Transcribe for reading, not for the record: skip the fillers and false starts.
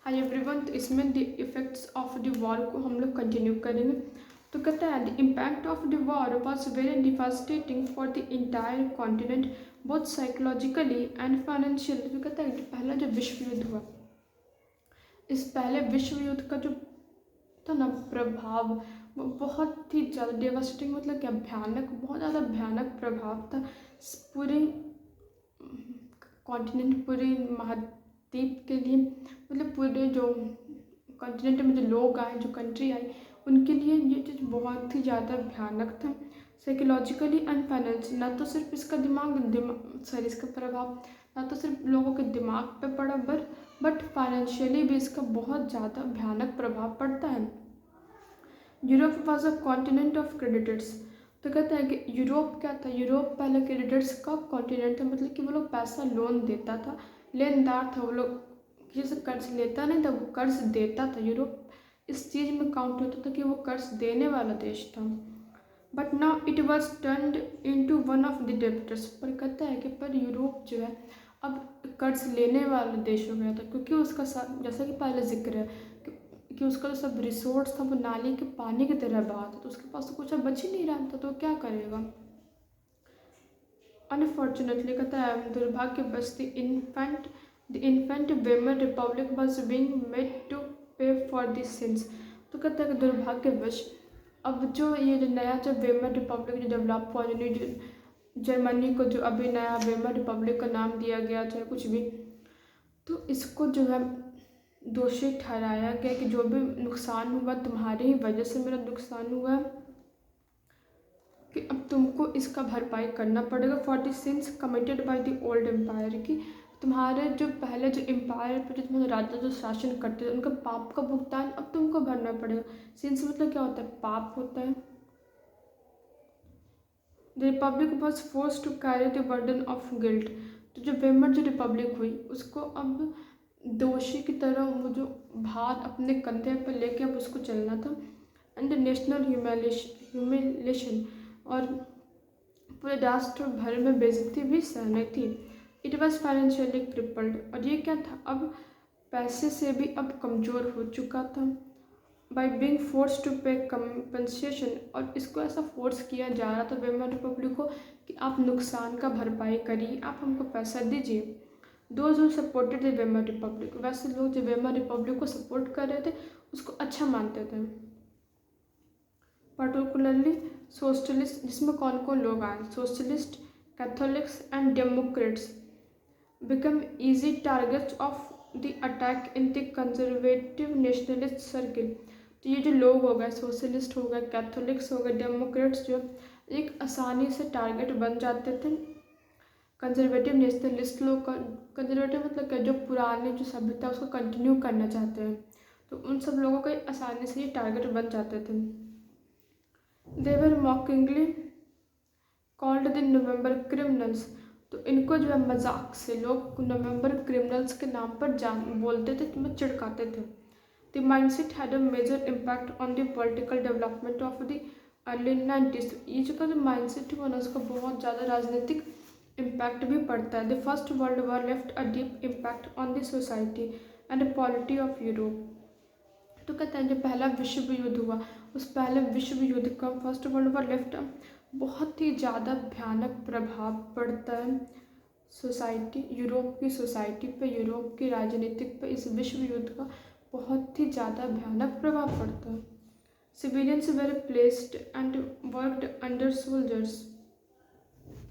Hi everyone. तो इसमें the effects of the war को हम लोग कंटिन्यू करेंगे। तो कहता है the impact of the war was very devastating for the entire continent both psychologically and financially. तो कहता है कि पहला जो विश्व युद्ध हुआ, इस पहले विश्व युद्ध का जो था ना प्रभाव, वो बहुत ही ज़्यादा डिवास्टेटिंग, मतलब क्या भयानक, बहुत ज़्यादा भयानक प्रभाव था पूरे कॉन्टिनेंट, पूरे महाद्वीप के लिए। मतलब पूरे जो कॉन्टिनेंट में जो लोग आए, जो कंट्री आई, उनके लिए ये चीज़ बहुत ही ज़्यादा भयानक था साइकोलॉजिकली एंड फाइनेंशियल। ना तो सिर्फ इसका इसका प्रभाव ना तो सिर्फ लोगों के दिमाग पे पड़ा, बट फाइनेंशियली भी इसका बहुत ज़्यादा भयानक प्रभाव पड़ता है। Europe was a continent of creditors. तो कहते हैं कि यूरोप क्या था, यूरोप पहले क्रेडिटर्स का कॉन्टिनेंट था, मतलब कि वो लोग पैसा लोन देता था, लेनदार था। वो लोग किसी से कर्ज लेता नहीं था, वो कर्ज देता था। यूरोप इस चीज़ में काउंट होता था कि वो कर्ज देने वाला देश था। But now it was turned into one of the debtors. पर कहता है कि पर यूरोप जो है अब कर्ज लेने वाला देश हो गया था, क्योंकि उसका जैसा कि पहले जिक्र है कि उसका जो सब रिसोर्स था वो नाली के पानी की तरह बहा था, तो उसके पास तो कुछ अब बच ही नहीं रहा था, तो क्या करेगा। अनफॉर्चुनेटली कहता है दुर्भाग्यवश the infant Weimar republic was being made to pay for this sins. तो कहता है कि दुर्भाग्यवश अब जो ये जो नया जो वेमर रिपब्लिक जो डेवलप हुआ, जो जर्मनी को जो अभी नया वेमर रिपब्लिक का नाम दिया गया, चाहे कुछ भी, तो इसको जो है दोषी ठहराया गया कि जो भी नुकसान हुआ तुम्हारी ही वजह से मेरा नुकसान हुआ है, कि अब तुमको इसका भरपाई करना पड़ेगा for the sins committed by the old empire. कि तुम्हारे जो पहले जो एम्पायर पर जो तुम्हारे राजा जो शासन करते थे, उनका पाप का भुगतान अब तुमको भरना पड़ेगा। सिंस मतलब क्या होता है, पाप होता है। The republic was force to carry the burden of guilt. तो जो वेमर जो रिपब्लिक हुई, उसको अब दोषी की तरह वो जो भार अपने कंधे पर लेके अब उसको चलना था। एंड नेशनल ह्यूमिलेशन, और पूरे राष्ट्र भर में बेइज्जती भी सहनी थी। इट वॉज फाइनेंशियली क्रिपल्ड, और ये क्या था, अब पैसे से भी अब कमज़ोर हो चुका था। बाई बींग फोर्स टू पे कंपनसेशन, और इसको ऐसा फोर्स किया जा रहा था वेमर रिपब्लिक को कि आप नुकसान का भरपाई करिए, आप हमको पैसा दीजिए। Those who supported the Weimar Republic, वैसे लोग जो वेमर रिपब्लिक को सपोर्ट कर रहे थे उसको अच्छा मानते थे। पर्टिकुलरली सोशलिस्ट, जिसमें कौन कौन लोग आए, socialist, Catholics and Democrats become easy targets of the attack in the conservative nationalist circle. तो ये जो लोग हो गए, सोशलिस्ट हो गए, कैथोलिक्स हो गए, डेमोक्रेट्स, जो एक आसानी से टारगेट बन जाते थे कंजर्वेटिव नेशनलिस्ट लोग का। कंजर्वेटिव मतलब क्या, जो पुराने जो सभ्यता उसको कंटिन्यू करना चाहते हैं, तो उन सब लोगों का आसानी से ये टारगेट बन जाते थे। They were mockingly called the November criminals. तो इनको जो है मजाक से लोग नवंबर क्रिमिनल्स के नाम पर बोलते थे, तुम्हें चिढ़काते थे। The mindset had a major impact on the political development of the early 90s। ये जो का जो माइंडसेट हुआ ना, उसका बहुत ज़्यादा राजनीतिक इम्पैक्ट भी पड़ता है। The first world war left a deep impact on the society and polity of Europe. तो कहते हैं जो पहला विश्व युद्ध हुआ, उस पहले विश्व युद्ध का फर्स्ट वर्ल्ड वॉर लेफ्ट बहुत ही ज़्यादा भयानक प्रभाव पड़ता है सोसाइटी, यूरोप की सोसाइटी पे, यूरोप की राजनीतिक पे इस विश्व युद्ध का बहुत ही ज़्यादा भयानक प्रभाव पड़ता है। Civilians were placed and worked under soldiers.